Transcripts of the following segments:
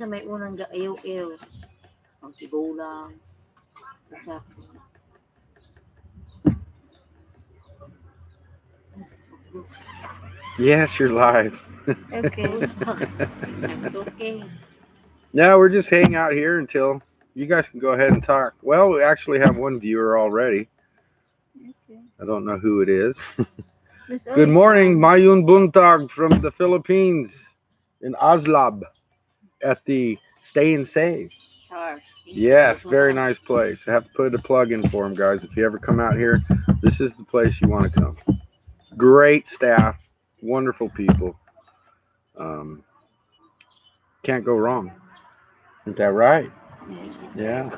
Sa may unang ayaw-ayaw. Ang tigulang. Sa Yes, you're live. okay. Shucks. Okay. No, we're just hanging out here until you guys can go ahead and talk. Well, we actually have one viewer already. Okay. I don't know who it is. There's Good always morning, one. Mayun Buntag from the Philippines in Aslab at the Stay and Save. Sure. Yes, very nice place. I have to put a plug in for them, guys. If you ever come out here, this is the place you want to come. Great staff, wonderful people. Um, can't go wrong. Isn't that right? Yeah.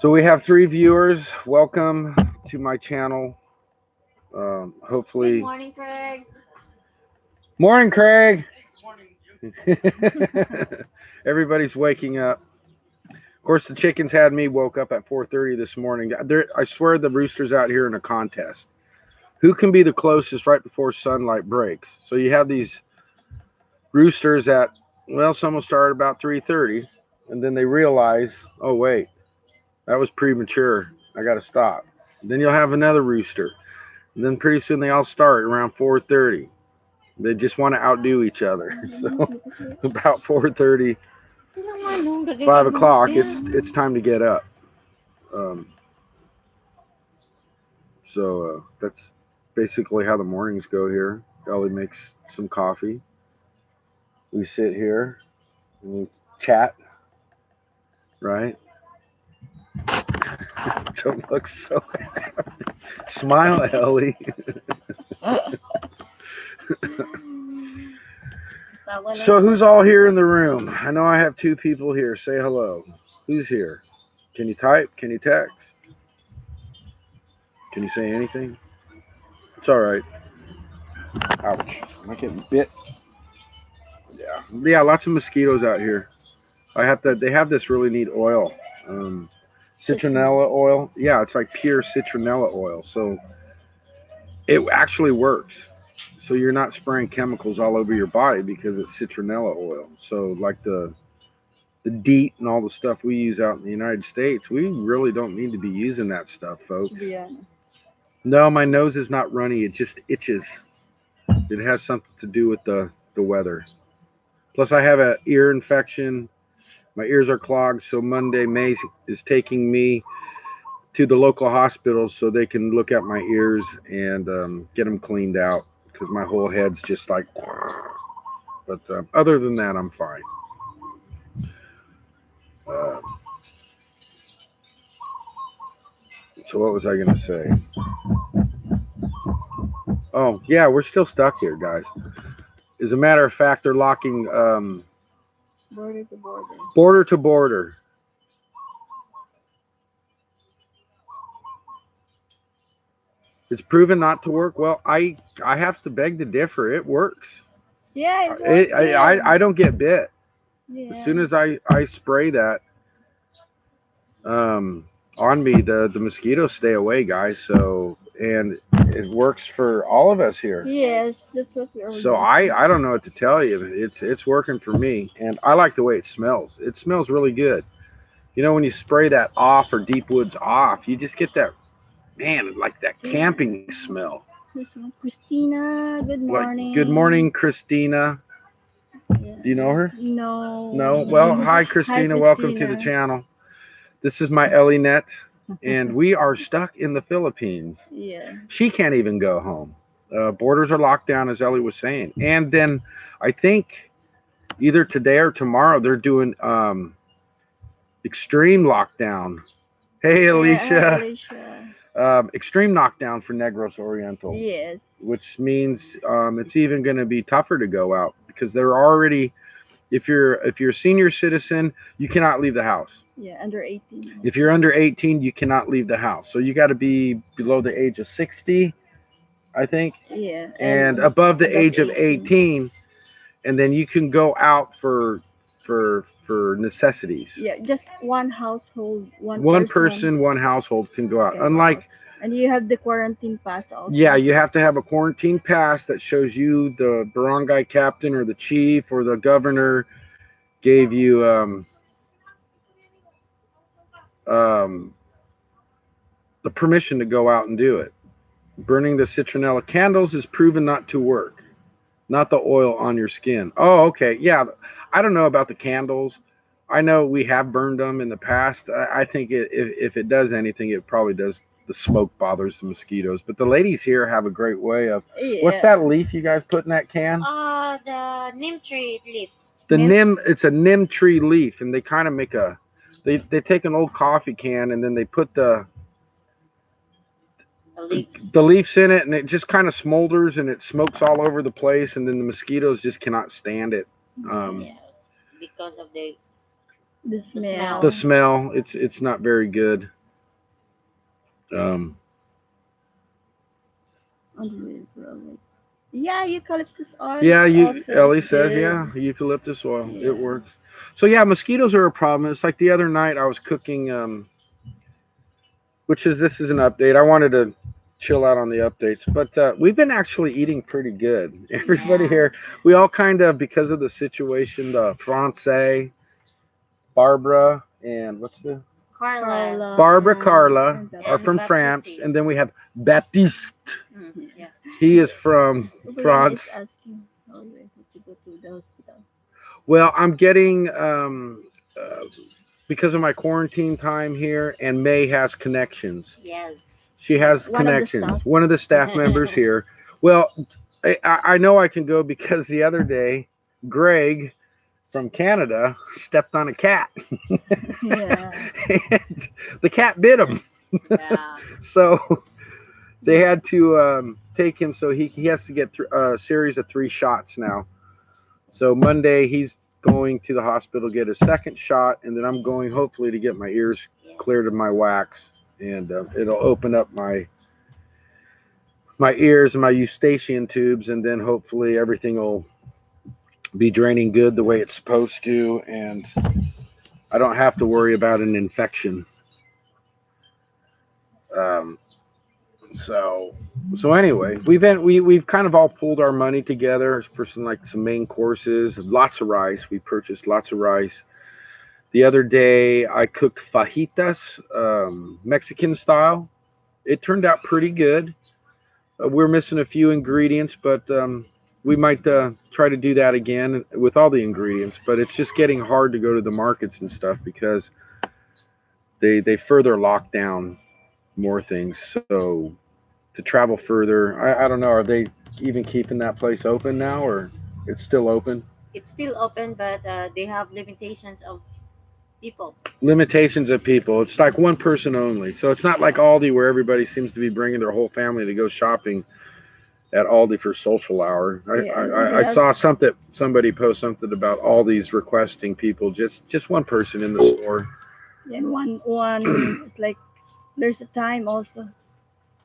So we have 3 viewers. Welcome to my channel. Good Hopefully, morning, Craig. morning, Craig. Everybody's waking up. Of course, the chickens had me woke up at 4:30 this morning. I swear the roosters out here in a contest. Who can be the closest right before sunlight breaks? So you have these roosters at, well, some will start about 3:30, and then they realize, oh wait, that was premature. I got to stop. Then you'll have another rooster. And then pretty soon they all start around 4:30. They just want to outdo each other. So about 4:30, 5 o'clock, it's time to get up. Um, so that's basically how the mornings go here. Ellie makes some coffee. We sit here and we chat, right? Don't look so happy. Smile, Ellie. So who's all here in the room? I know I have 2 people here. Say hello. Who's here? Can you type? Can you text? Can you say anything? It's all right. Ouch. Am I getting bit? Yeah. Yeah, lots of mosquitoes out here. They have this really neat oil. Citronella oil. Yeah, it's like pure citronella oil. So it actually works. So you're not spraying chemicals all over your body because it's citronella oil. So like the DEET and all the stuff we use out in the United States, we really don't need to be using that stuff, folks. Yeah. No, my nose is not runny. It just itches. It has something to do with the weather. Plus, I have an ear infection. My ears are clogged. So Monday, May is taking me to the local hospital so they can look at my ears and get them cleaned out because my whole head's just like. But other than that, I'm fine. Uh, so what was I going to say? Oh, yeah, we're still stuck here, guys. As a matter of fact, they're locking Border to border. border to border. It's proven not to work. Well, I have to beg to differ. It works. Yeah, it works. I don't get bit. Yeah. As soon as I spray that on me, the mosquitoes stay away, guys. So and it works for all of us here. Yes, that's what we're So I don't know what to tell you. It's working for me, and I like the way it smells. It smells really good. You know, when you spray that off or Deep Woods off, you just get that, man, like that camping smell. Christina, good morning. Like, good morning, Christina. Yeah. Do you know her? No. No? Well, hi, Christina. Welcome to the channel. This is my Ellie Net, and we are stuck in the Philippines. Yeah. She can't even go home. Borders are locked down, as Ellie was saying. And then I think either today or tomorrow they're doing extreme lockdown. Hey, Alicia. Yeah, Alicia. Extreme knockdown for Negros Oriental. Yes. Which means it's even going to be tougher to go out because they're already, if you're a senior citizen, you cannot leave the house. Yeah, under 18. If you're under 18, you cannot leave the house. So you got to be below the age of 60, I think. Yeah. And above the age of 18, and then you can go out for necessities. Yeah, just one household, one person, one household can go out. Okay. Unlike And you have the quarantine pass also. Yeah, you have to have a quarantine pass that shows you the barangay captain or the chief or the governor gave you um, the permission to go out and do it. Burning the citronella candles is proven not to work, not the oil on your skin. Oh, okay. Yeah, I don't know about the candles. I know we have burned them in the past. I think if it does anything, it probably does. The smoke bothers the mosquitoes. But the ladies here have a great way of. What's Yeah. that leaf you guys put in that can? The neem tree leaf. The Neem- nim. It's a neem tree leaf, and they kind of make a. They take an old coffee can and then they put The leaves. the leaves in it, and it just kind of smolders and it smokes all over the place, and then the mosquitoes just cannot stand it. Yes, because of the The smell. The smell, it's not very good. Um, Yeah, eucalyptus oil. yeah, also Ellie is says, good. yeah, eucalyptus oil, Yeah. it works. So yeah, mosquitoes are a problem. It's like the other night I was cooking, this is an update. I wanted to chill out on the updates, but we've been actually eating pretty good. Everybody Yeah. here, we all kind of, because of the situation, the Francais, Barbara, and what's the Carla. Barbara, and- Carla and are and from Baptiste. France, and then we have Baptiste. Yeah. He is from Ukulele France. is asking how you to go to the hospital. Well, I'm getting because of my quarantine time here, and May has connections. Yes. She has One of the connections. staff. One of the staff members here. Well, I know I can go because the other day, Greg from Canada stepped on a cat. Yeah. And the cat bit him. Yeah. So they had to take him. So he has to get a series of 3 shots now. So Monday he's going to the hospital to get a second shot, and then I'm going hopefully to get my ears Yes. cleared of my wax, and it'll open up my ears and my eustachian tubes, and then hopefully everything will be draining good the way it's supposed to, and I don't have to worry about an infection. Um, so anyway, we've kind of all pulled our money together for some main courses. Lots of rice. We purchased lots of rice. The other day I cooked fajitas, Mexican style. It turned out pretty good. We're missing a few ingredients, but we might try to do that again with all the ingredients. But it's just getting hard to go to the markets and stuff because they further lock down more things. So to travel further, I don't know. Are they even keeping that place open now, or it's still open? It's still open, but they have limitations of people. Limitations of people. It's like one person only. So it's not like Aldi where everybody seems to be bringing their whole family to go shopping at Aldi for social hour. I saw somebody post something about Aldi's requesting people just one person in the store. And one it's like there's a time also.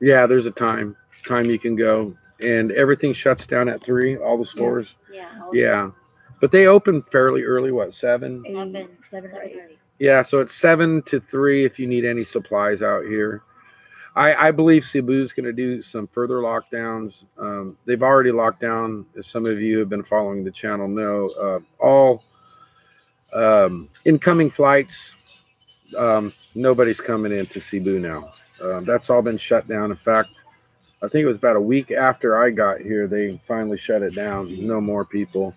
Yeah, there's a time you can go, and everything shuts down at 3. All the stores. Yeah. Yeah, but they open fairly early. What, 7? 7 or 8. Yeah, so it's 7 to 3 if you need any supplies out here. I believe Cebu's going to do some further lockdowns. They've already locked down, as some of you who have been following the channel know, all incoming flights. Nobody's coming into Cebu now. That's all been shut down. In fact, I think it was about a week after I got here, they finally shut it down. No more people.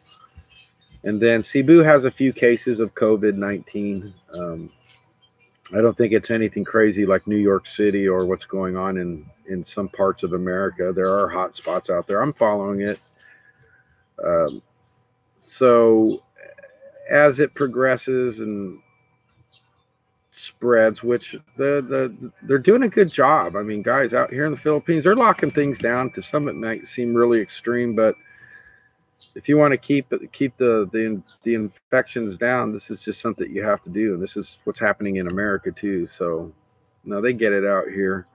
And then Cebu has a few cases of COVID-19. I don't think it's anything crazy like New York City or what's going on in some parts of America. There are hot spots out there. I'm following it. So as it progresses and spreads, which they're doing a good job. I mean, guys out here in the Philippines, they're locking things down. To some, it might seem really extreme, but if you want to keep the infections down, this is just something you have to do, and this is what's happening in America too. So, no, they get it out here.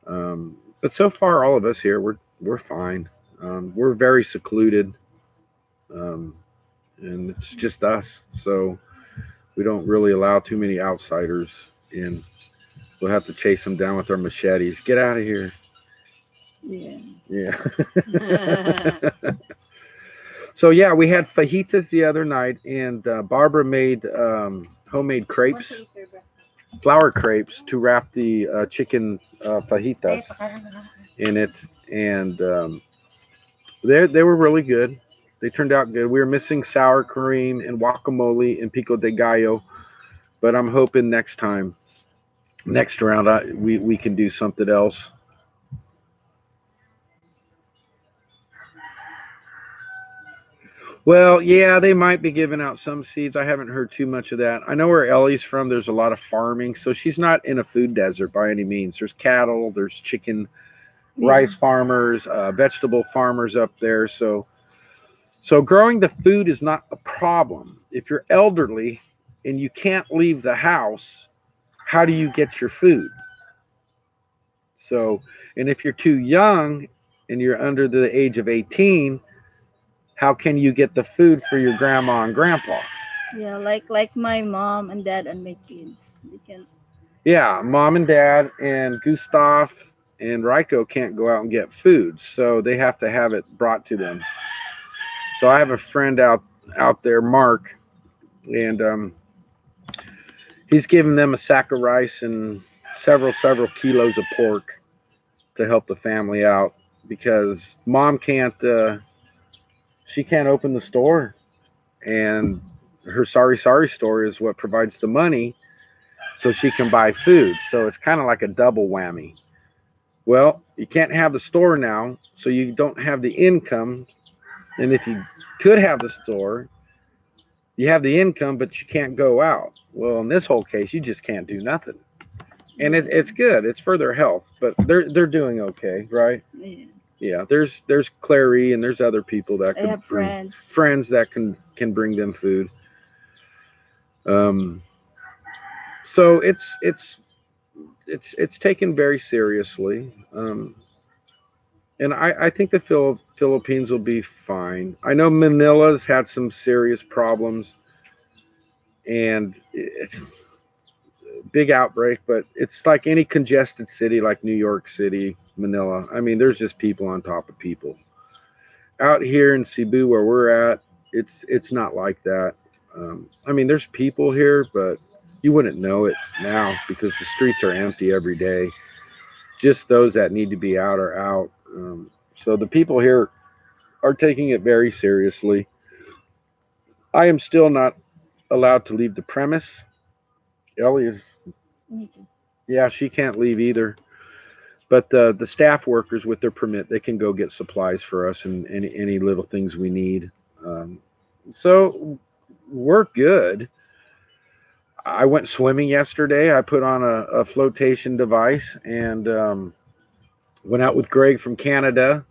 But so far, all of us here, we're fine. We're very secluded, and it's just us. So we don't really allow too many outsiders in. We'll have to chase them down with our machetes. Get out of here. Yeah. Yeah. So yeah, we had fajitas the other night, and Barbara made homemade crepes, flour crepes, to wrap the chicken fajitas in it, and they were really good. They turned out good. We were missing sour cream and guacamole and pico de gallo, but I'm hoping next round, we can do something else. Well, yeah, they might be giving out some seeds. I haven't heard too much of that. I know where Ellie's from. There's a lot of farming, so she's not in a food desert by any means. There's cattle, there's chicken, Yeah. rice farmers, vegetable farmers up there. So growing the food is not a problem. If you're elderly and you can't leave the house, how do you get your food? So, and if you're too young and you're under the age of 18, how can you get the food for your grandma and grandpa? Yeah, like my mom and dad and my kids. They can. Yeah, mom and dad and Gustav and Ryko can't go out and get food, so they have to have it brought to them. So I have a friend out there, Mark, and he's giving them a sack of rice and several kilos of pork to help the family out because mom can't she can't open the store, and her sorry store is what provides the money so she can buy food. So it's kind of like a double whammy. Well, you can't have the store now, so you don't have the income. And if you could have the store, you have the income, but you can't go out. Well, in this whole case, you just can't do nothing. And Yeah. it's good. It's for their health, but they're doing okay, right? Yeah. Yeah. There's Clary and there's other people that I could have bring friends. friends that can bring them food. Um, so it's taken very seriously. And I think the Philippines will be fine. I know Manila's had some serious problems and it's a big outbreak, but it's like any congested city like New York City, Manila. I mean, there's just people on top of people. Out here in Cebu where we're at, it's not like that. I mean, there's people here, but you wouldn't know it now because the streets are empty every day. Just those that need to be out are out. So the people here are taking it very seriously. I am still not allowed to leave the premise. Ellie is, Me too. yeah, she can't leave either. But the staff workers with their permit, they can go get supplies for us and any little things we need. Um, so we're good. I went swimming yesterday. I put on a flotation device and went out with Greg from Canada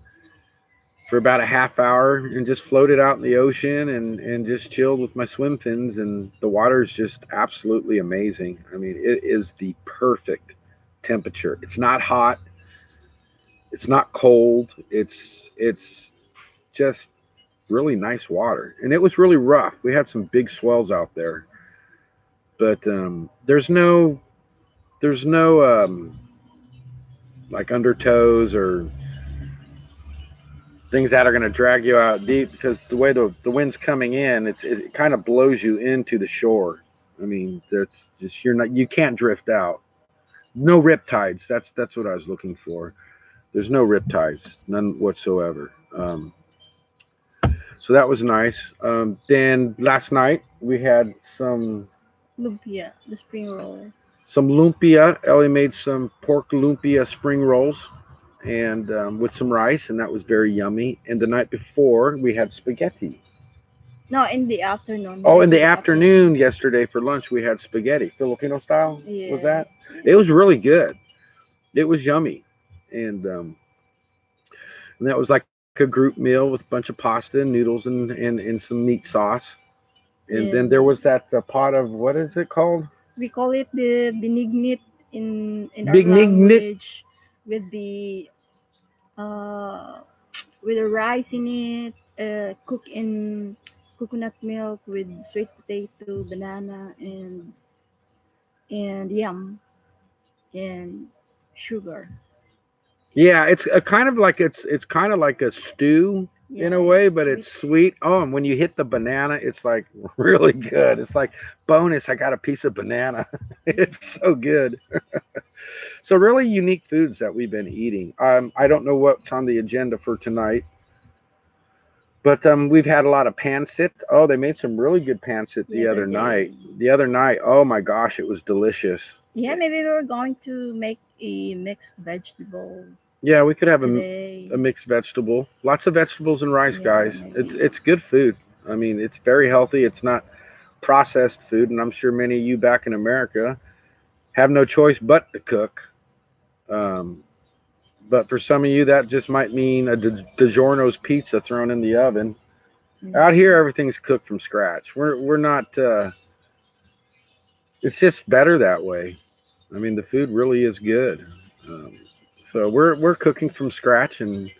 for about a half hour and just floated out in the ocean and just chilled with my swim fins. And the water is just absolutely amazing. I mean, it is the perfect temperature. It's not hot, it's not cold, it's just really nice water. And it was really rough. We had some big swells out there, but there's no like undertows or things that are going to drag you out deep because the way the wind's coming in, it kind of blows you into the shore. I mean, that's just you can't drift out. No rip tides. That's what I was looking for. There's no rip tides, none whatsoever. So that was nice. Then last night we had Lumpia, the spring rolls. some lumpia. Ellie made some pork lumpia spring rolls and with some rice, and that was very yummy. And the night before we had spaghetti. No, in the afternoon. Oh, in the Yesterday afternoon. afternoon yesterday for lunch we had spaghetti, Filipino style. Was Yeah. that? It Yeah. was really good. It was yummy, and that was like a group meal with a bunch of pasta and noodles and some meat sauce. And then Yeah. there was that pot of what is it called? We call it the binignit in our Bignit. language, with the uh with the rice in it, cooked in coconut milk with sweet potato, banana, and yam. and sugar. Yeah, it's a kind of like it's kind of like a stew in Yeah, a way, it's but sweet. it's sweet. Oh, and when you hit the banana, it's like really good. It's like bonus. I got a piece of banana. It's so good. So really unique foods that we've been eating. I don't know what's on the agenda for tonight, but we've had a lot of pancit. Oh, they made some really good pancit Yeah, the they other night. did. The other night, oh my gosh, it was delicious. Yeah, maybe we're going to make a mixed vegetable Yeah, we could have today. a mixed vegetable. Lots of vegetables and rice, Yeah, guys. maybe. It's good food. I mean, it's very healthy. It's not processed food, and I'm sure many of you back in America have no choice but to cook. Um, but for some of you, that just might mean a DiGiorno's pizza thrown in the oven. Out here, Mm. everything's cooked from scratch. We're not. It's just better that way. I mean, the food really is good. Um, so we're cooking from scratch, and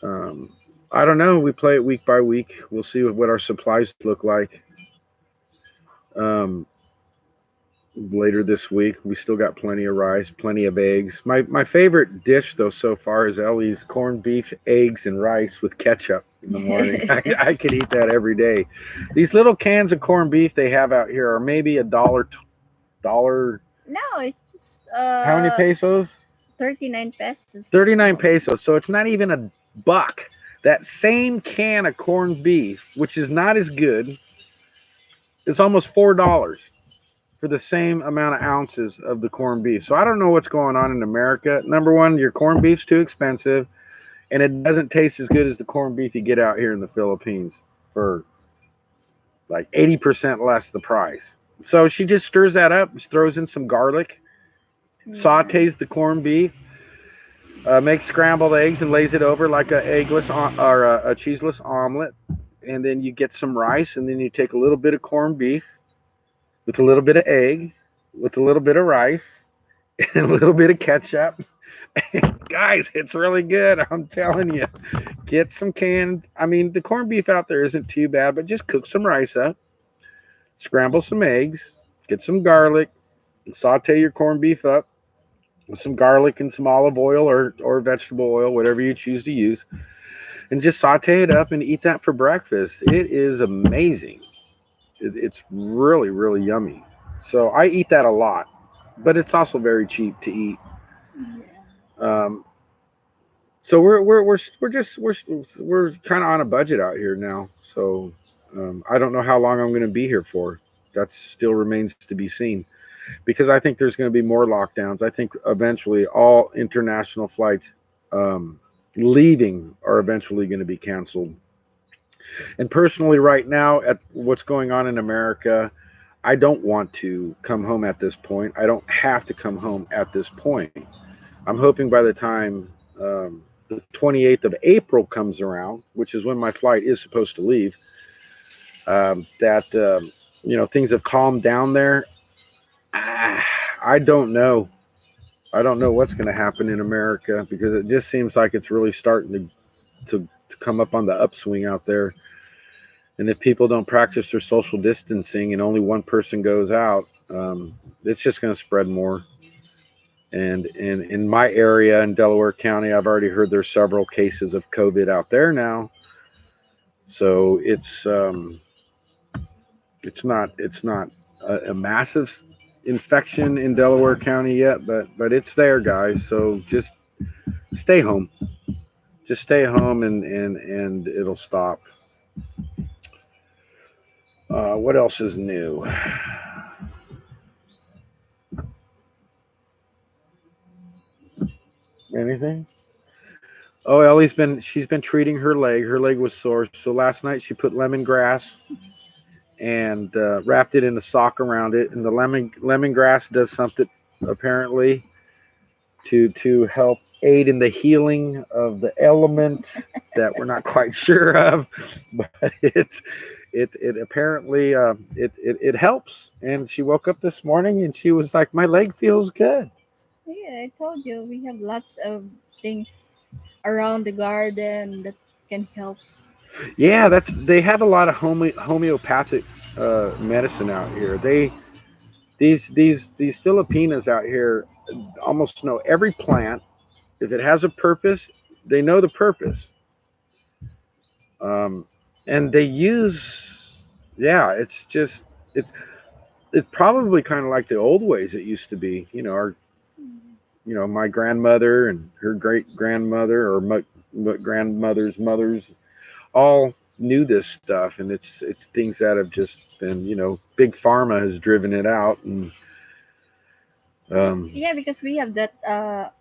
um, I don't know. We play it week by week. We'll see what our supplies look like um, later this week. We still got plenty of rice, plenty of eggs. My favorite dish though so far is Ellie's corned beef, eggs, and rice with ketchup in the morning. I could eat that every day. These little cans of corned beef they have out here are maybe a dollar. No, it's just How many pesos? 39 pesos. That's 39 all. pesos. So it's not even a buck. That same can of corned beef, which is not as good, is almost $4 for the same amount of ounces of the corned beef. So I don't know what's going on in America. Number one, your corned beef's too expensive, and it doesn't taste as good as the corned beef you get out here in the Philippines for like 80% less the price. So she just stirs that up, throws in some garlic, Yeah. sautés the corned beef, makes scrambled eggs and lays it over like a eggless or a cheeseless omelet. And then you get some rice, and then you take a little bit of corned beef with a little bit of egg, with a little bit of rice, and a little bit of ketchup. Guys, it's really good. I'm telling you. Get some canned. I mean, the corned beef out there isn't too bad, but just cook some rice up, scramble some eggs, get some garlic, and saute your corned beef up with some garlic and some olive oil or vegetable oil, whatever you choose to use, and just saute it up and eat that for breakfast. It is amazing. It's really, really yummy. So I eat that a lot, but it's also very cheap to eat. Yeah. Um, so we're kind of on a budget out here now. So I don't know how long I'm going to be here for. That still remains to be seen because I think there's going to be more lockdowns. I think eventually all international flights um, leaving are eventually going to be canceled. And personally, right now, at what's going on in America, I don't want to come home at this point. I don't have to come home at this point. I'm hoping by the time the 28th of April comes around, which is when my flight is supposed to leave, that things have calmed down there. I don't know. I don't know what's going to happen in America because it just seems like it's really starting to come up on the upswing out there. And if people don't practice their social distancing and only one person goes out, it's just going to spread more. And in my area in Delaware County, I've already heard there's several cases of COVID out there now. So it's not a massive infection in Delaware County yet, but it's there, guys. So just stay home. Just stay home and it'll stop. What else is new? Anything? Oh, she's been treating her leg. Her leg was sore. So last night she put lemongrass and wrapped it in a sock around it. And the lemongrass does something apparently to help aid in the healing of the element that we're not quite sure of, but it apparently it helps. And she woke up this morning and she was like, "My leg feels good." Yeah, I told you we have lots of things around the garden that can help. Yeah, they have a lot of homeopathic medicine out here. These Filipinas out here almost know every plant. If it has a purpose, they know the purpose. Um, and they use, yeah, it's just it's probably kind of like the old ways it used to be. My grandmother and her great grandmother or my grandmother's mothers all knew this stuff, and it's things that have just been, big pharma has driven it out, and um, Yeah, because we have that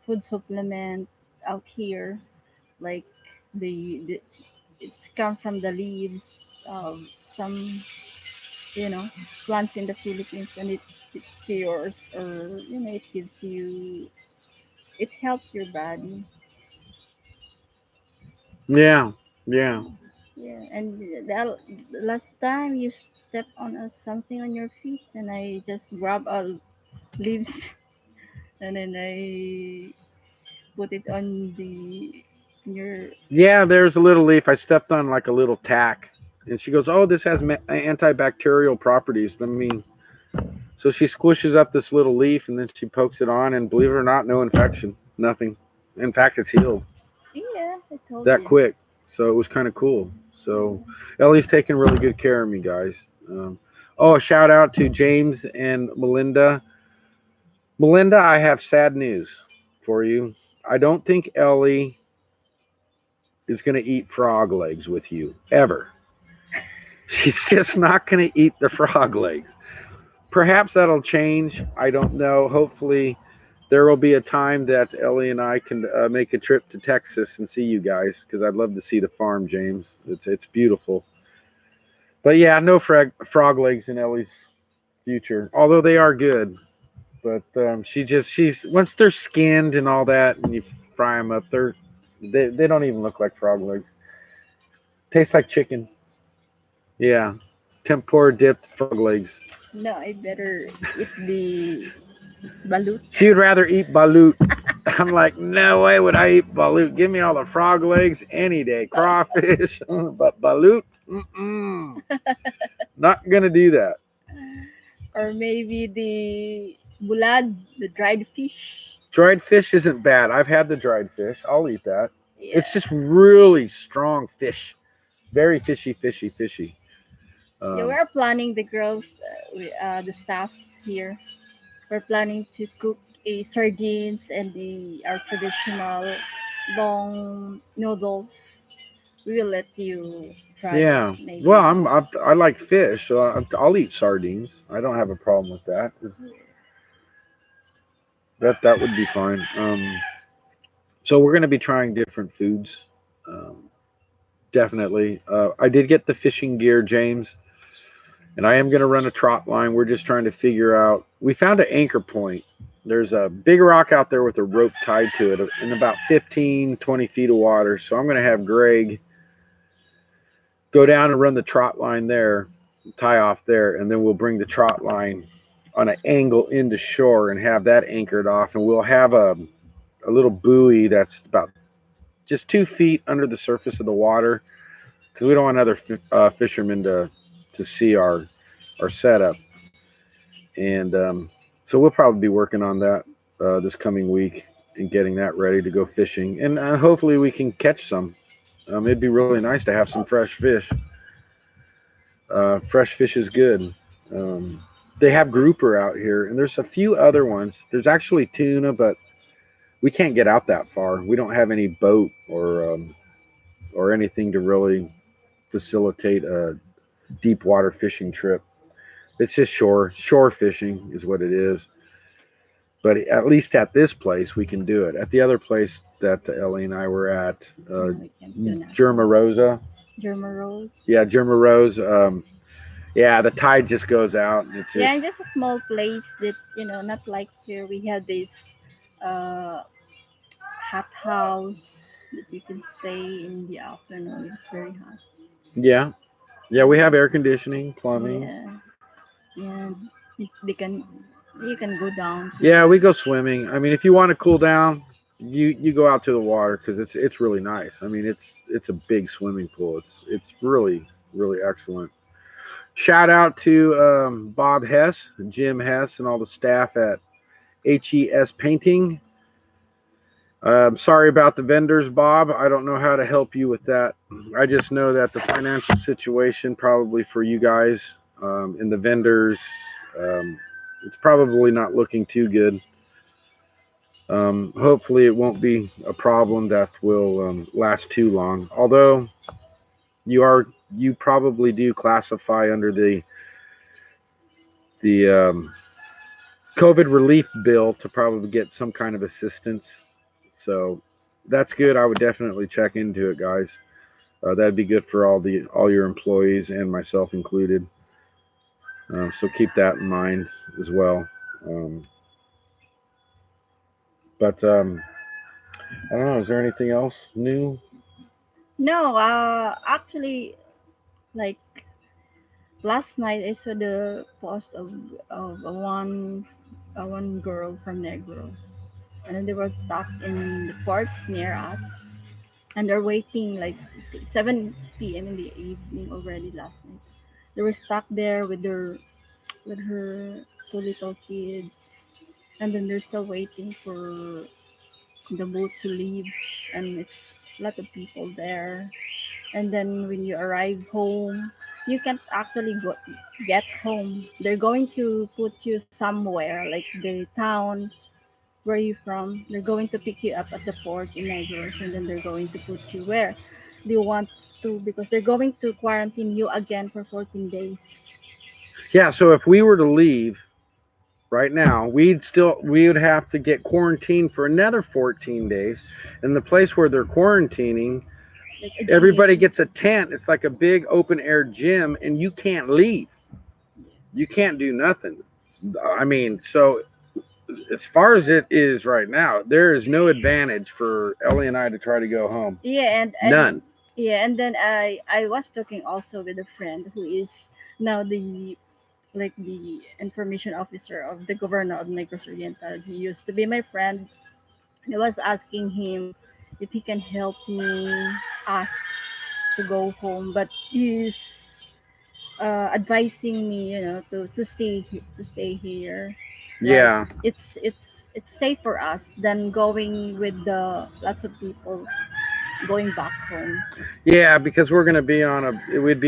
food supplement out here, like the it's come from the leaves of some plants in the Philippines, and it cures, or it gives you, it helps your body. yeah, yeah. Yeah, and the last time you step on something on your feet, and I just grab leaves and then I put it on the your. Yeah, there's a little leaf. I stepped on like a little tack, and she goes, "Oh, this has antibacterial properties." I mean, so she squishes up this little leaf, and then she pokes it on, and believe it or not, no infection, nothing. In fact, it's healed Yeah, I told that you. quick. So it was kind of cool. So Ellie's taking really good care of me, guys. Oh, a shout out to James and Melinda. Melinda, I have sad news for you. I don't think Ellie is going to eat frog legs with you ever. She's just not going to eat the frog legs. Perhaps that'll change. I don't know. Hopefully, there will be a time that Ellie and I can make a trip to Texas and see you guys, because I'd love to see the farm, James. It's beautiful. But yeah, no frog legs in Ellie's future, although they are good. But she's once they're skinned and all that, and you fry them up, they don't even look like frog legs. Tastes like chicken. Yeah, tempura dipped frog legs. No, I better eat the balut. She would rather eat balut. I'm like, no way would I eat balut. Give me all the frog legs any day. Crawfish, but balut, not gonna do that. Or maybe the bulad, the dried fish. Dried fish isn't bad. I've had the dried fish. I'll eat that. Yeah. It's just really strong fish. Very fishy, fishy, fishy. Yeah, Um, we're planning, the girls, the staff here. We're planning to cook a sardines and the our traditional long noodles. We will let you try it, yeah. Well, maybe. I like fish, so I'll eat sardines. I don't have a problem with that. That would be fine. So we're going to be trying different foods. Um, Definitely. I did get the fishing gear, James, and I am going to run a trot line. We're just trying to figure out. We found an anchor point. There's a big rock out there with a rope tied to it in about 15, 20 feet of water. So I'm going to have Greg go down and run the trot line there, tie off there, and then we'll bring the trot line on an angle into shore and have that anchored off. And we'll have a little buoy that's about just 2 feet under the surface of the water, because we don't want other fishermen to see our setup. And so we'll probably be working on that this coming week and getting that ready to go fishing. And hopefully we can catch some. It'd be really nice to have some fresh fish. Fresh fish is good. Um, they have grouper out here, and there's a few other ones. There's actually tuna, but we can't get out that far. We don't have any boat or anything to really facilitate a deep water fishing trip. It's just shore fishing is what it is. But at least at this place we can do it. At the other place that Ellie and I were at, No, we can't do that. Germa Rosa, German rolls. yeah, Germa Rose. Yeah, the tide just goes out, and it's Yeah, just and just a small place that, not like here. We have this uh, hot house that you can stay in the afternoon. It's very hot. yeah, yeah. We have air conditioning, plumbing. Yeah, and they can you can go down to Yeah, we the. go swimming. I mean, if you want to cool down, you go out to the water because it's really nice. I mean, it's a big swimming pool. It's really excellent. Shout out to Bob Hess, Jim Hess, and all the staff at HES Painting. Sorry about the vendors, Bob. I don't know how to help you with that. I just know that the financial situation, probably for you guys and the vendors, it's probably not looking too good. Hopefully, it won't be a problem that will last too long. Although you probably do classify under the COVID relief bill to probably get some kind of assistance. So that's good. I would definitely check into it, guys. That'd be good for all your employees and myself included. So keep that in mind as well. Um, but I don't know. Is there anything else new? No, actually, like last night I saw the post of one girl from Negros, and then they were stuck in the port near us, and they're waiting like 7 p.m. in the evening already last night. They were stuck there with her two little kids, and then they're still waiting for the boat to leave, and it's a lot of people there. And then when you arrive home, you can't actually get home. They're going to put you somewhere, like the town where you from. They're going to pick you up at the port in Negros, and then they're going to put you where they want to, because they're going to quarantine you again for 14 days. Yeah. So if we were to leave right now, we would have to get quarantined for another 14 days. And the place where they're quarantining, Like a everybody gym. gets a tent. It's like a big open air gym, and you can't leave. You can't do nothing. I mean, so as far as it is right now, there is no advantage for Ellie and I to try to go home. Yeah, and None. yeah, and then I was talking also with a friend who is now the information officer of the governor of Negros Oriental. He used to be my friend. I was asking him if he can help me us to go home, but he's advising me, to stay here. Like Yeah. it's safe for us than going with the lots of people going back home. Yeah, because we'd be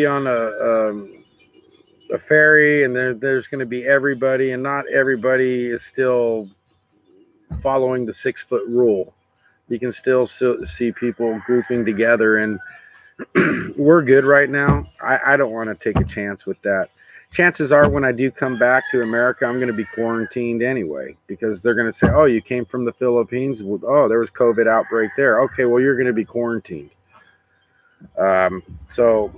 on a ferry, and there's going to be everybody, and not everybody is still following the 6 foot rule. You can still see people grouping together, and we're good right now. I don't want to take a chance with that. Chances are, when I do come back to America, I'm going to be quarantined anyway, because they're going to say, "Oh, you came from the Philippines. Well, oh, there was COVID outbreak there. Okay, well, you're going to be quarantined." So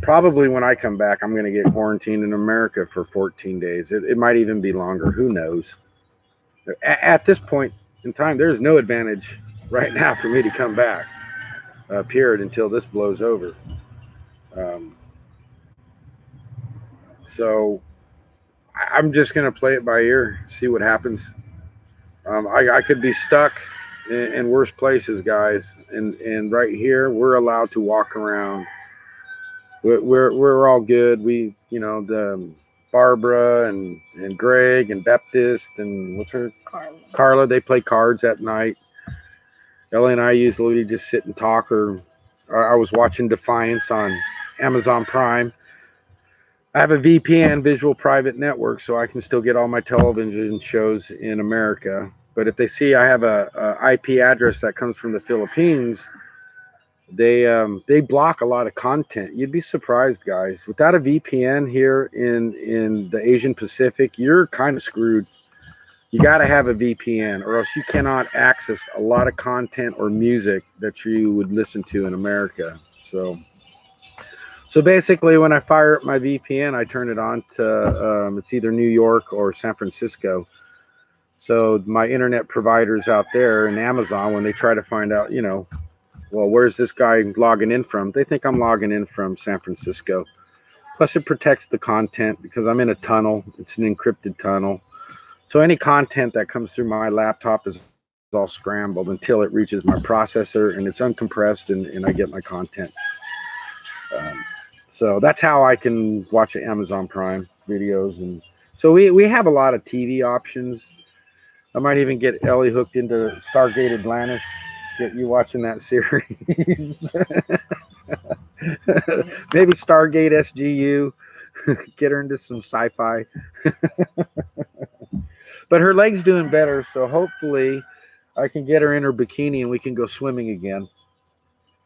probably when I come back, I'm going to get quarantined in America for 14 days. It might even be longer. Who knows? At this point in time, there's no advantage right now for me to come back. Period, until this blows over. Um, so I'm just gonna play it by ear, see what happens. I could be stuck in worse places, guys, and right here we're allowed to walk around. We're all good. The Barbara and Greg and Baptist and what's her Carla. Carla. They play cards at night. Ellie and I usually just sit and talk. Or I was watching Defiance on Amazon Prime. I have a VPN, Visual Private Network, so I can still get all my television shows in America. But if they see I have a IP address that comes from the Philippines, they block a lot of content. You'd be surprised, guys. Without a VPN here in the Asian Pacific, you're kind of screwed. You got to have a VPN, or else you cannot access a lot of content or music that you would listen to in America. So basically, when I fire up my VPN, I turn it on to it's either New York or San Francisco. So my internet providers out there and Amazon, when they try to find out, well, where's this guy logging in from? They think I'm logging in from San Francisco. Plus, it protects the content because I'm in a tunnel. It's an encrypted tunnel. So any content that comes through my laptop is all scrambled until it reaches my processor and it's uncompressed, and I get my content. Um, So that's how I can watch Amazon Prime videos. And so we have a lot of TV options. I might even get Ellie hooked into Stargate Atlantis, get you watching that series. Maybe Stargate SGU, get her into some sci-fi. But her leg's doing better, so hopefully I can get her in her bikini and we can go swimming again.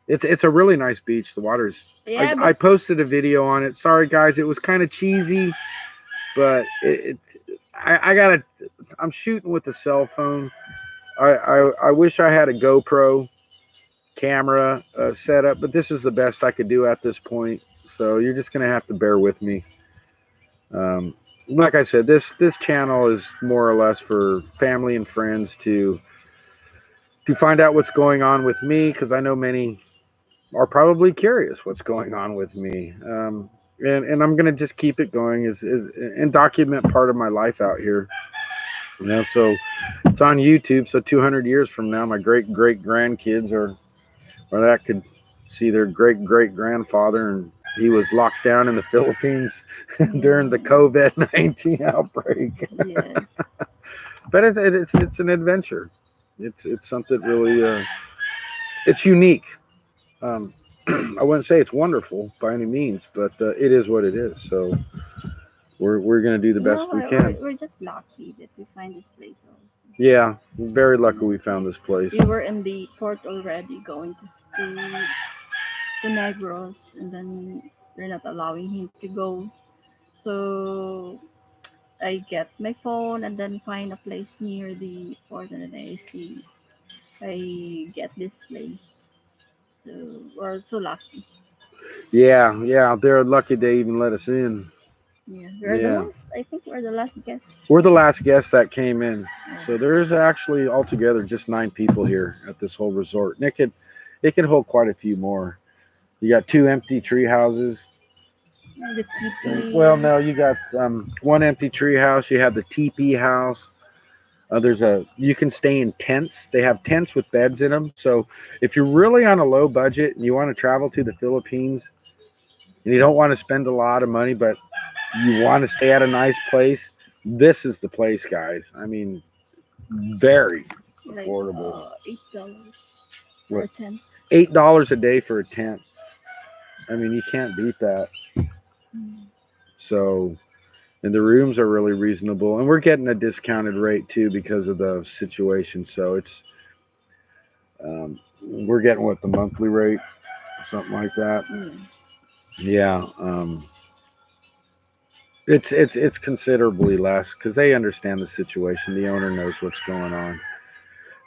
It's a really nice beach. The water's. Yeah, I posted a video on it. Sorry guys, it was kind of cheesy, but I gotta. I'm shooting with a cell phone. I wish I had a GoPro camera set up, but this is the best I could do at this point. So you're just gonna have to bear with me. Like I said, this channel is more or less for family and friends to find out what's going on with me, because I know many are probably curious what's going on with me. And I'm gonna just keep it going and document part of my life out here. You know, so it's on YouTube. So 200 years from now, my great grandkids or that could see their great grandfather, and he was locked down in the Philippines during the COVID-19 outbreak. yes. But it's an adventure. It's something really it's unique. I wouldn't say it's wonderful by any means, but it is what it is. So we're gonna do the best we can. We're just lucky that we find this place also. Yeah, very lucky we found this place. We were in the port already, going to Negros, and then they're not allowing him to go. So I get my phone and then find a place near the port, and then I get this place. So we're so lucky. Yeah, they're lucky they even let us in. Yeah, we're the Yeah. last. I think we're the last guest. We're the last guests that came in. Yeah. So there's actually altogether just 9 people here at this whole resort. And it could hold quite a few more. You got 2 empty tree houses. The teepee. Well, no, you got 1 empty tree house. You have the teepee house. You can stay in tents. They have tents with beds in them. So if you're really on a low budget and you want to travel to the Philippines and you don't want to spend a lot of money, but you want to stay at a nice place, this is the place, guys. I mean, very affordable. $8 for What? a tent. $8 a day for a tent. I mean, you can't beat that. So, and the rooms are really reasonable, and we're getting a discounted rate too because of the situation. So it's we're getting the monthly rate, something like that. Yeah. It's considerably less because they understand the situation. The owner knows what's going on.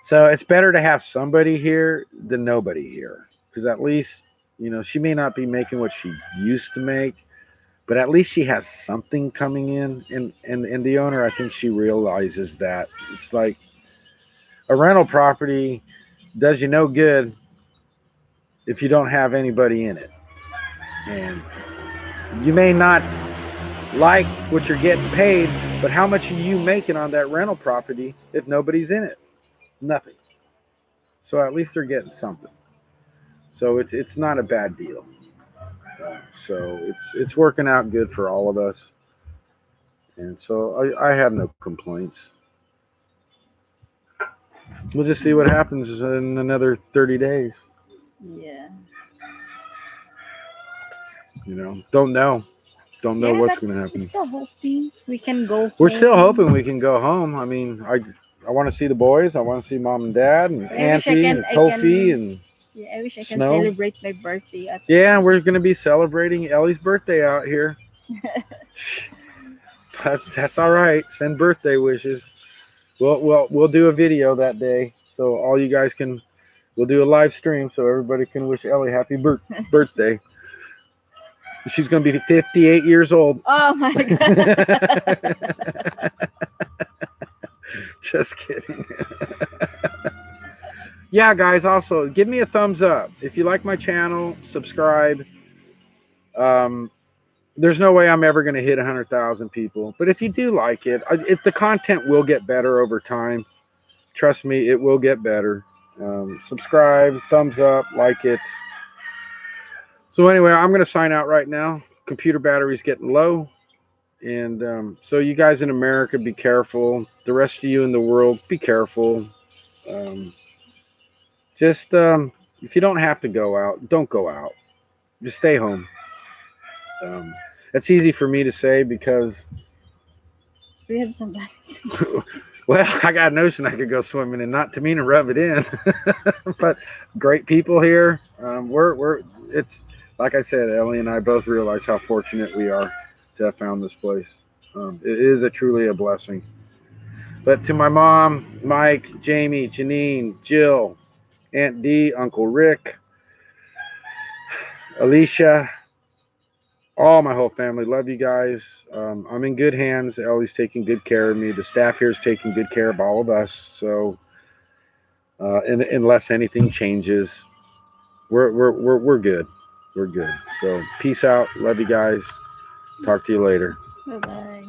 So it's better to have somebody here than nobody here, because at least, you know, she may not be making what she used to make, but at least she has something coming in. And the owner, I think she realizes that. It's like a rental property does you no good if you don't have anybody in it. And you may not like what you're getting paid, but how much are you making on that rental property if nobody's in it? Nothing. So at least they're getting something. So it's not a bad deal. So it's working out good for all of us. And so I have no complaints. We'll just see what happens in another 30 days. Yeah. You know, don't know what's but going to happen. We're still hoping we can go. We're still hoping we can go home. I mean, I want to see the boys. I want to see mom and dad and Auntie and Kofi and I wish I can Snow. celebrate my birthday. Yeah, we're going to be celebrating Ellie's birthday out here. That's all right. Send birthday wishes. We'll do a video that day, so all you guys can. We'll do a live stream so everybody can wish Ellie happy birthday. She's going to be 58 years old. Oh my god. Just kidding. Yeah, guys, also give me a thumbs up. If you like my channel, subscribe. There's no way I'm ever going to hit 100,000 people. But if you do like it, the content will get better over time. Trust me, it will get better. Subscribe, thumbs up, like it. So anyway, I'm going to sign out right now. Computer battery's getting low. And so you guys in America, be careful. The rest of you in the world, be careful. Um, just if you don't have to go out, don't go out. Just stay home. Um, that's easy for me to say because, We have somebody. well, I got a notion I could go swimming, and not to mean to rub it in, but great people here. It's like I said, Ellie and I both realize how fortunate we are to have found this place. It is truly a blessing. But to my mom, Mike, Jamie, Janine, Jill, Aunt Dee, Uncle Rick, Alicia, all my whole family, love you guys. I'm in good hands. Ellie's taking good care of me. The staff here is taking good care of all of us. So, unless anything changes, we're good. We're good. So, peace out. Love you guys. Talk to you later. Bye bye.